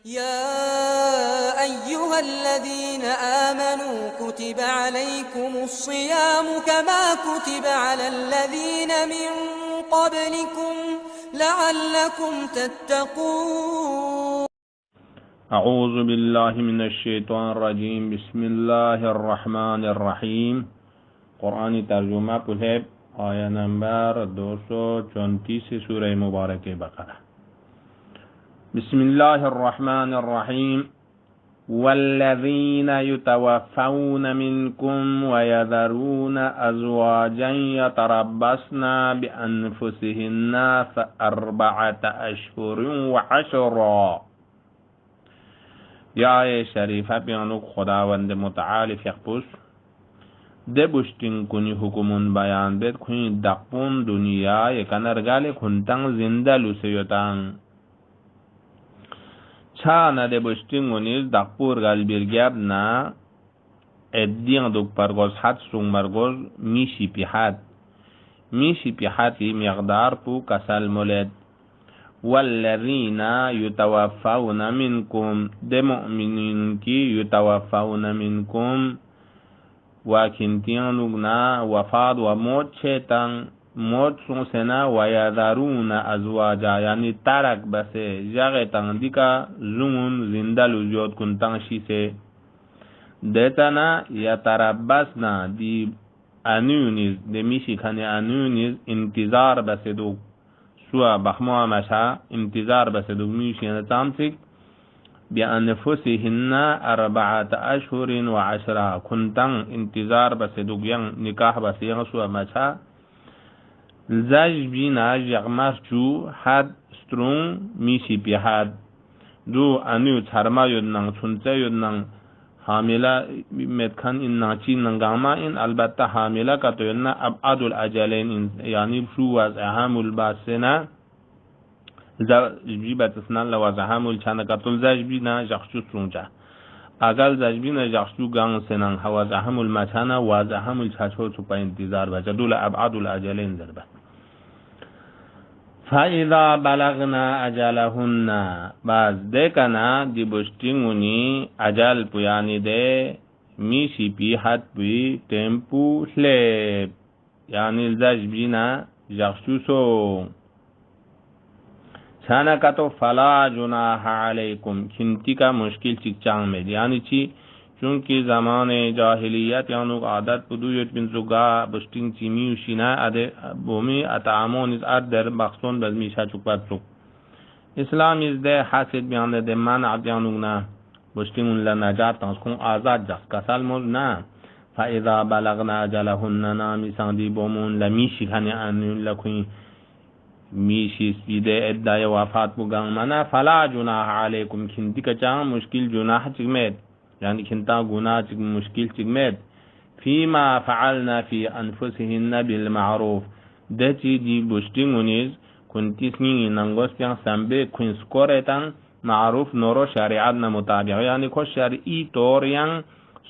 يا أيها الذين آمنوا كتب عليكم الصيام كما كتب على الذين من قبلكم لعلكم تتقون. أعوذ بالله من الشيطان الرجيم. بسم الله الرحمن الرحيم. قرآن ترجمة پلھب آية نمبر 234 سورة مباركة بقرة. بسم الله الرحمن الرحيم. والذين يتوفون منكم ويذرون أزواجا يتربصن بأنفسهن 4 أشهر وعشرا. یا شریفه بیانوک خداوند متعال فیقبوس ده بشتین کنی حکمون بیان بید کنی دقبون دنیا یکنرگال کنتن زنده لسیوتن چا نده بشتین کنیز دقبور گال برگب نا ادیان دوک پرگوز حد سون مرگوز میشی پی حد مقدار پو کسال مولد. والذين يتوفون منكم ده مؤمنين كي يتوفون منكم وكنتين لغنا وفاد وموت شيطان موت سنسنا ويذرون أزواجا يعني ترك بس جاغتان ديكا زمون زنده لزيوت كنتان شيسي ديتنا يتربسنا دي أنونيز دي ميشي كاني أنونيز انتظار بس دوك سوا بخموا مشا انتظار بس دوميش ينتامسك بأنفسهن 4 أشهر وعشرة كنتن انتظار بس دوغيان نكاح بس ينسوا مشا الزاج بينا جغمار جو حد سترون ميشي بيحد دو أنيو تحرما يدنان تنسى يدنان حاملة مدخن إن ناچي ننغاما إن البته حاملة كتوينا أبعد الأجلين يعني شو وزعهم الباسنا زجبي تسنان لوزعهم الچانا كتول زجبينا جخشو سرونجا اقل زجبينا جخشو غان سنان هوزعهم المچانا وزعهم الچاچو چوپا انتظار بچا دول أبعد الأجلين ضربا. فَإِذَا بَلَغْنَا أَجَلَهُنَّ باز دیکھنا دی بشتنگونی اجل پویانی دے میشی پی حد پوی ٹیمپو سلیب یعنی الزاج بینا جخشو سو چھانا تو فلا جناح علیکم کھنتی کا مشکل چکچانگ میں یعنی چی چونکہ زمان جاہلیت یعنی عادت بدویت بن زگا بشتین چیمیو شینا ادے بومی اتعامون از ادر بخصون بزمیشا چکبت سک اسلام از ده حاسد بیان ده من عدیانو نا بشتین لنجات تنسکون آزاد جخص کسال موز نا فاذا بلغنا اجلهن نامی ساندی بومون لمیشی کنی انیون لکوین میشی سپیده ادای وفات بگان منا فلا جناح علیکم کنتی کچان مشکل جناح چکمید يعني كنتا گناه مشكل تجمد فيما فعلنا في أنفسهن بالمعروف دتي دي بشتينونيز كنتي سنين نانغوس بيان سامبي كوين سكورتان معروف نورو شريعتنا مطابق يعني كو شرعي توريان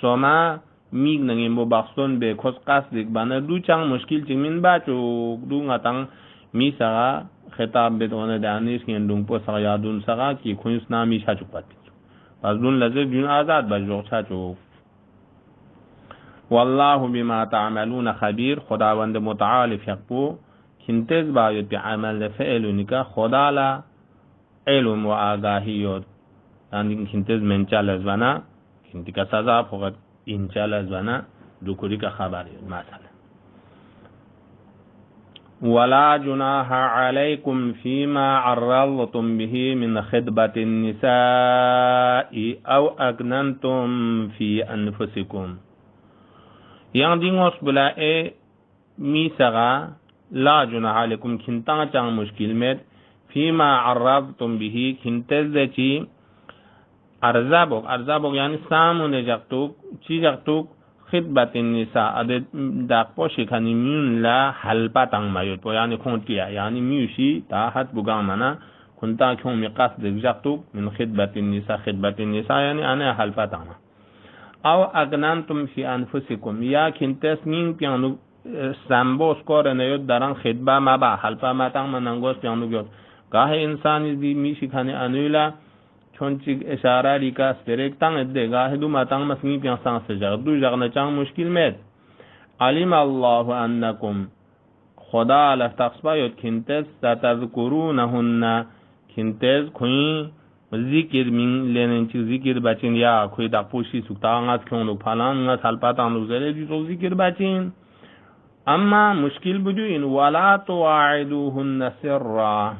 سوما ميگ نغين بو بخصون بي كوس قصدك بانا دو چان مشكل تجمين باچو دو غتان ميسا خطاب بدونه دانيس كين دون پو سغا يادون سغا كي كوين سنامي شاچو پاتي پس دون لذت دون آزاد بجوغتا چوک. والله بما تعملون خبیر خداوند متعال فیقبو کنتز باید بی عمل فعل نکا خدا لا علم و آگاهیود یعنی کنتز منچال ازوانا کنتی کا سزا فقط انچال ازوانا دوکوری کا خبریود مثلا. ولا جناح عليكم فيما عرضتم به من خطبة النساء أو أكننتم في أنفسكم يعني غوص بلا ميسغا لا جناح عليكم كنتا چان مشكل مد فيما عرضتم به كنتزتي أرزابك يعني سامون جاكتوك چي جاكتوك خطبة النساء أدد داقبوشي كاني ميون لا حلبا تang مايوت يعني كونتيا يعني ميوشي تاحت بغامنا كنتا كون مقاس دجاقتوك من خطبة النساء يعني أنا حلبا تang أو أغنانتم في أنفسكم يا كنتس مين بيانو سامبو سكور نيوت داران خطبة ما با حلبا ما تang منانگوس بيانو گيوت گاه انسان دي ميشي كاني أنولا چونچ اشاره لیکا سپریک تنگ دیگه دو ماتنگ مسنی پیان سانس جگ دو جگ نچان مشکل مید علم الله انکم خدا لفتقصبا یود کنتز تذکرونهن کنتز کوئی ذکر من لینن چی ذکر بچین یا کوئی دقپوشی سکتا آنگاز کیونو پھلان آنگاز حلپاتا نوزره دیتو ذکر بچین اما مشکل بجو این ولا تواعدوهن سرا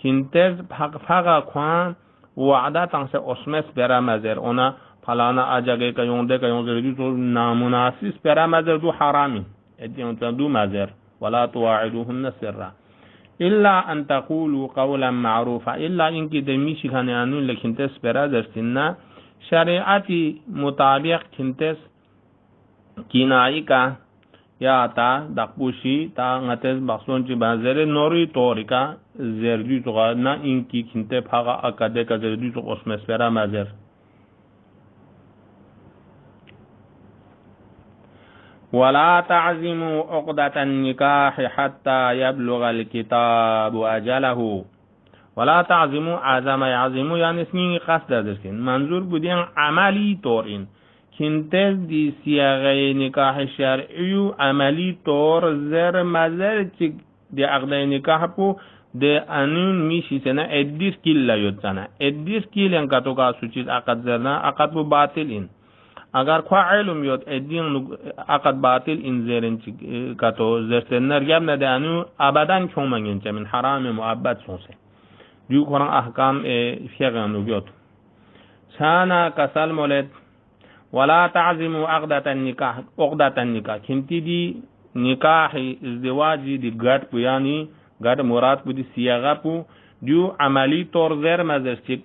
کنتز فقا خوان وعده تنسه اسمس برا مزر اونا پھلانا آجاگه که یونده که یونده دیتو نامناسیس برا مزر دو حرامی ادیون دو مزر ولا تواعدوهن سرا إلا أن تقولوا قولا معروفا إلا إنك دميشي كان يعنون لكنتس برادر سنة شريعتي مطابق كنتس كينائي کا یا تا دقبوشي تا نتس بخصون چي بازر نوري طوري کا زردو تغا نا إنكي كنت پاقا أكاده کا زردو تغا اسمس برا مازر ولا تعزموا عقدة النكاح حتى يبلغ الكتاب أجله ولا تعزموا عزم يعزموا يعني سنين قصد درسين منظور بودين عملي طورين كنتز دي سياغي نكاح الشرعي عملي طور زر مزر دي عقد نكاح بو دي انون ميشي سنة اديس كيل لا يود سنة اديس كيل ينكتو كاسو چيز عقد زرنا عقد بو باطلين اگر خوا علم یاد ادین عقد باطل این زرن کاتو زرتن نرگم ندانو ابدا کمانگن چمن حرام مؤبد سونسه دیو قرآن احکام فیغانو بیاد شانا کسل مولد ولا تعزموا عقدة النکاح کنتی دی نکاح ازدواجی دی گرد پو یعنی گرد مراد پو دی سیاغا پو دیو عملی طور زر مزر چک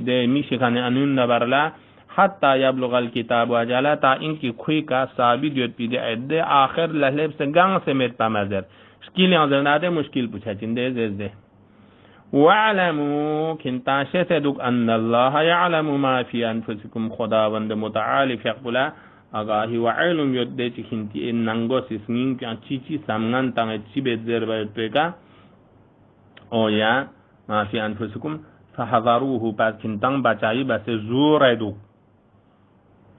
دی میشه کنه انون نبرلا حتى يبلغ الكتاب أجله تا إنك خويكا ثابت يد بيد عدة آخر لهلب سجان سمت بمزر شكيل ينزلنا مشكل بتشين ده زده واعلموا كنتا شتدك أن الله يعلم ما في أنفسكم خداوند متعالي فيقبلا أغاهي وعلم يد ده كنتي إن نانغوس سنين كان تشي سامغان تانغ تشي بزر بيتوكا أو يا ما في أنفسكم فحذروه بعد كنتان بچاي بس زور يدوك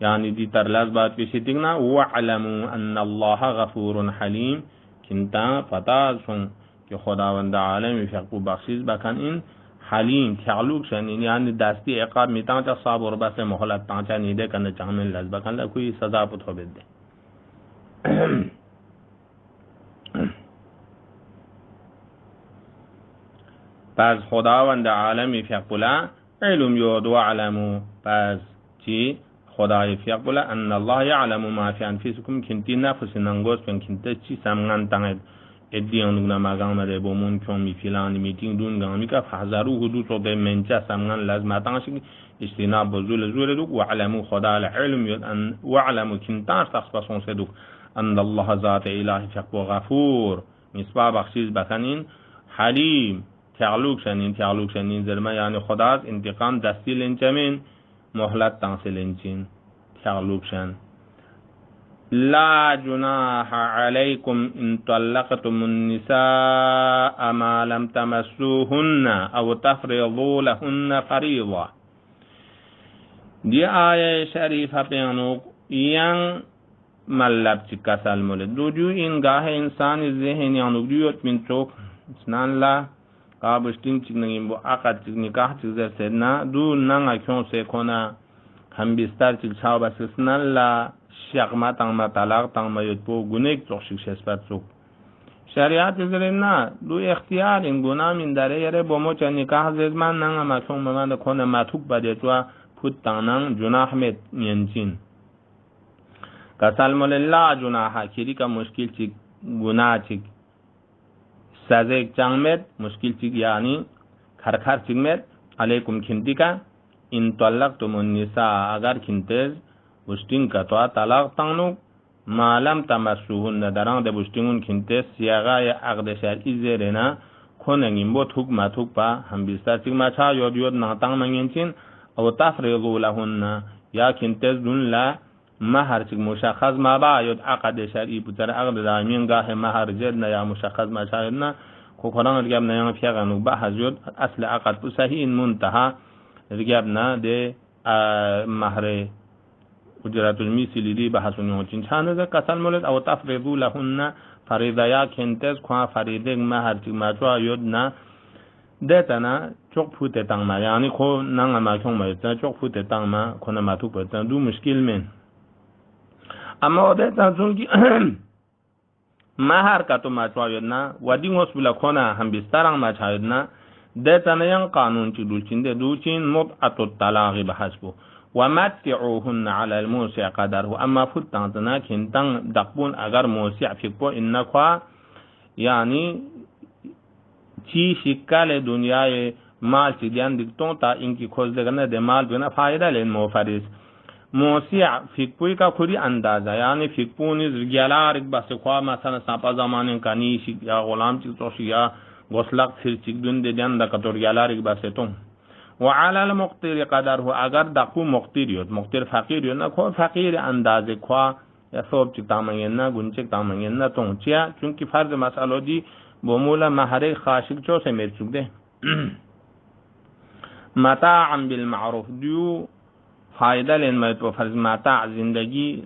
يعني دي ترلاز بات پیشی تگنا وعلموا ان الله غفور حلیم کنتا پتا سن که خداوند عالم فقو بخشیز بکن این حلیم تعلق شن یعنی دستی عقاب میتان تا صبر بس مهلت تانچا نیده کنه چامن لز بکن لا کوئی سزا پتو بده پس خداوند عالم فقولا علم یود وعلموا پس چی خدای فیقبل ان الله يعلم ما في انفسكم کنتی نفس ننگوز پن کنتی چی سمغان تنگ ادیان نگنا مگان مده بومون کن می فیلان میتینگ دون گامی که فحذرو حدود رو ده منچه سمغان لازمتان شکل اجتناب بزول زول دوک وعلمو خدای العلم یود ان وعلمو کنتار سخص بسون سدوک ان الله ذات الهی فیقبل غفور مصباح بخشیز بکنین حلیم تعلق شنین زرما یعنی خداز انتقام دستی لنچمین مهلت تنسلنچین تعلق شن لا جناح عليكم إن طلقتم النساء ما لم تمسوهن أو تفرضوا لهن فريضة دي آية شريفة بيانوك ين ملب چکسل مولد دو جو این گاه انسان ذهن یانوک دیوت من چوک سنان لا قابشتین چک نگیم بو عقد چک نکاح چک زر سیدنا دو ننگا کیون سے کنا هم بیستر چک چاو بس سنان لا شیقما تنگما طلاق تنگما یود پو گنیک چوک شک شسپت چوک شریعت زرنا دو اختیار این گناه من داره یره بومو چه نکاح زیزمان ننگا مکیون ممان کنه ماتوک بده چوا پود تنگنان جناح met ینچین کسلم لا جناح کری کا مشکل چی گناه چی سزا چنگمت مشکل چی یعنی خرخر چنگمت علیکم کھنتی کا ان طلقتم النساء اگر کھنتز بشتین کا تو طلاق تنگنو معلم تمسوهن دران ده بشتینون کھنتز سیاغا یا عقد شرعی زیرنا کننگیم بود حکمت حکم با هم بیستر چنگ چا یود ناتنگ منگینچین او تفریضو لهن یا کھنتز دون لا مهر چک مشخص ما با یود عقد شرعی بودر عقد دائمین گاه مهر جدنا یا مشخص ما شاهدنا کو قرآن دیگه نیام پیغانو با حضرت اصل عقد بو صحیح منتها رجبنا ده مهر اجرت المثل دي بحسن وچین چانه ده کسل مولد او تفریضو لهن فریضه یا کنتز خواه فریضه مهر چی مجوا یودنا دتنا چوک پوت تنگ ما یعنی خو ننگ ما کون ما چوک پوت تنگ ما کنه ما تو پتن دو مشکل من اما دتا چون کی مهر کا تو مجوا یودنا ودی مسبلا کنه هم بسترنگ ما چایدنا دتنا ین قانون چی دولچین دوچین مبعت الطلاق بحسبو ومتعوهن على الموسع قدره اما فتنتنا كنتن دقبون اگر موسع فيكو انكوا يعني چی شکل دنیای مال چی دیان دکتون تا اینکی خوز دگرنه ده مال بنا فایده لین موفرس موسع فیکپوی کا خوری اندازه یعنی فیکپونی زرگیالارک بس خواه مثلا ساپا زمانین کنی یا غلام چی توشی یا غسلق فیر چیک دون دیان دا کتور گیالارک بس تون وعلى المقتر قدره اگر دقو مقتر یود مقتر فقیر یود نه خو فقیر اندازه خوا یا صوب چک تامین نه گونچک تامین نه تون چیا چونکی فرض مسئله دی بمولا مهره خاشق چو سے مرچوک ده متاعا بالمعروف دیو فایده لین مت فرض متاع زندگی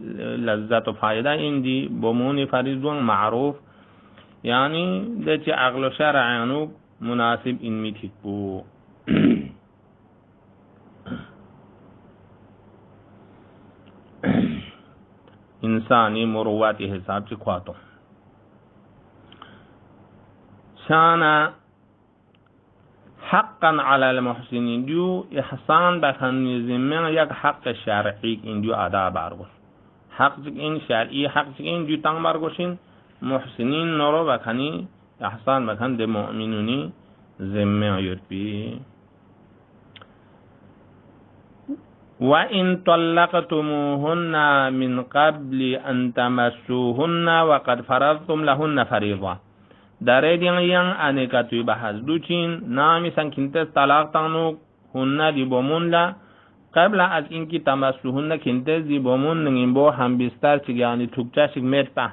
لذت و فایده این دی بمونی فرض معروف یعنی ده چه عقل و شرع مناسب این میتیک بو انسانی مروتی حساب سے خواتو شانا حقا على المحسنین دیو احسان بخن زمین یک حق شرعی این دیو ادا بارگوش حق این شرعی حق این دیو تنگ بارگوشین محسنین نورو بخنی احسان بخن ده مؤمنونی زمین یرپی وَإِن طَلَّقْتُمُوهُنَّ مِنْ قَبْلِ أَن تَمَسُّوهُنَّ وَقَدْ فَرَضْتُمْ لَهُنَّ فَرِيضَةً دَرَيْدِيَنْ يَنْ أَنِكَتُي بَحَزْ دوچین نامی سنکینتس طلاق تانو هن دی بومون لا قبل از اینکه تمسوهن کینتس دی بومون نگین بو هم بیستر چگ یعنی توکچا شگ مرتا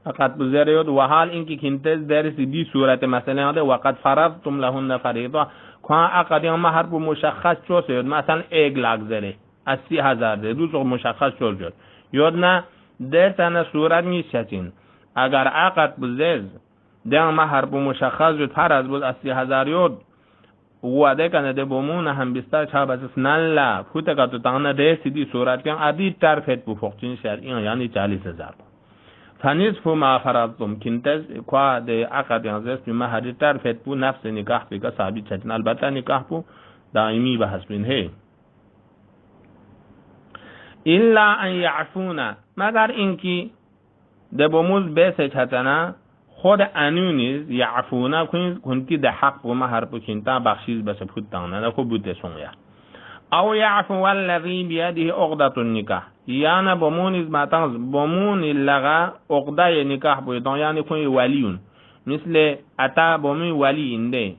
فقط بزرید و حال اینکه کینتس درس دی صورت مثلا ده وقد فرضتم لهن فریضه که اقدی ما هر بو مشخص چو سید مثلا 1 لاکھ زره 80,000 ده دو مشخص شد جد یاد نه در تن صورت میشتین اگر عقد بزز ده ما هر بو مشخص جد هر از بود 80,000 یاد وعده کنه ده بومون هم بیشتر چهار بس نلا فوت کاتو تانه ده سیدی صورت کن ادی طرفت بو فوقچین شرعی یعنی 40,000 فنصف ما فرضتم کنتز kwa de عقد یازست ما هر طرفت بو نفس نکاح بگه ثابت چتن البته نکاح بو دائمی بحث بین ہے الا ان يعفونا مگر اینکی ده بوموز بس چتنا خود انونیز یعفونا کنتی ده حق و مهر بو کنتا بخشیز بس پوتانه نه خوب بوده سونیا او يعفو الذي بيده عقدة النكاح يعني بمونيز ماتنز بمون اللغة عقدة النكاح بيدان يعني كون وليون مثل اتا بمون ولي انده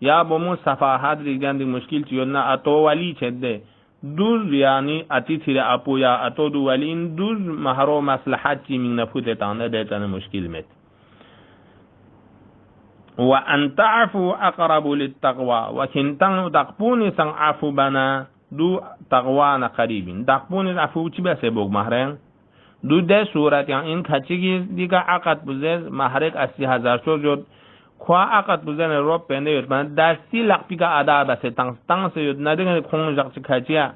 یا بمون صفاحات ریگن دی مشکل چیودنا اتو ولی چده دوز يعني اتی تیر اپو یا اتو دو ولی این دوز مهرو مصلحات چی من نفوت تانه دیتن مشکل مت وأن تعفوا أقرب للتقوى وكنتم دقبوني سن عفو بنا دو تقوانا قريبين دقبوني العفو چی بسه بوگ مهرين دو ده صورت يعني این کچگی دیگه عقد بزز مهرک 80,000 شد خوا عقد بزن رو پنده یود من دستی لقبی که ادا بسه تنگ سه یود ندیگه کون جاق چی کچیا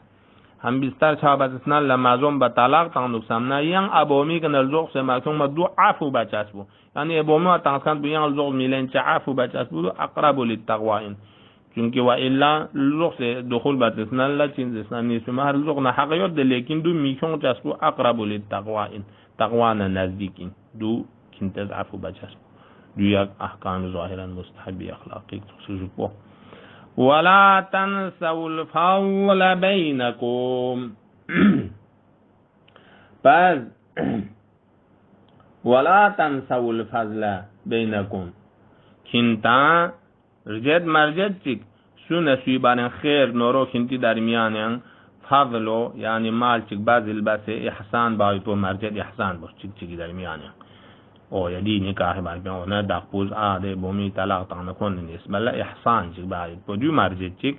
هم بیستر چا بسسنا لمازون با طلاق تنگ سمنا ین ابومی که نلزوق سه مکتون ما دو عفو بچاس بو يعني ابوما تنقل بيان الزوج ميلين تعافوا بتسبو اقرب للتقوى چونکه و الا لغت دخول بتسنا لا تنسنا نيس ما لغنا حقيقت لكن دو ميكون تسبو اقرب للتقوى تقوانا نزديكين دو كنت تعافوا بتسبو دو يك احكام ظاهرا مستحب اخلاقي تسجبو ولا تنسوا الفضل بينكم بس ولا تنسوا الفضل بينكم كنتا رجد مرجد چک سو نصیبان خیر نورو کنتی درمیان فضلو یعنی مال چک بعض البس احسان باید تو مرجد احسان باش چک چکی درمیان او یدی نکاح باید او نه دقپوز آده بومی طلاق تانه کن نیست بلا احسان چک باید تو جو مرجد چک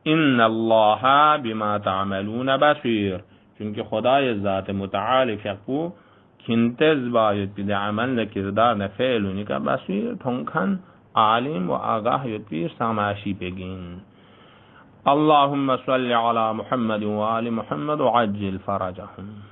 ان الله بما تعملون بصیر، چونکه خدای ذات متعال فقو کنتز باید بید عمل نکردار نفعلونی که بصیر تونکن عالم و آگاه یدبیر ساماشی بگین. اللهم صل على محمد و آل محمد وعجل فرجهم.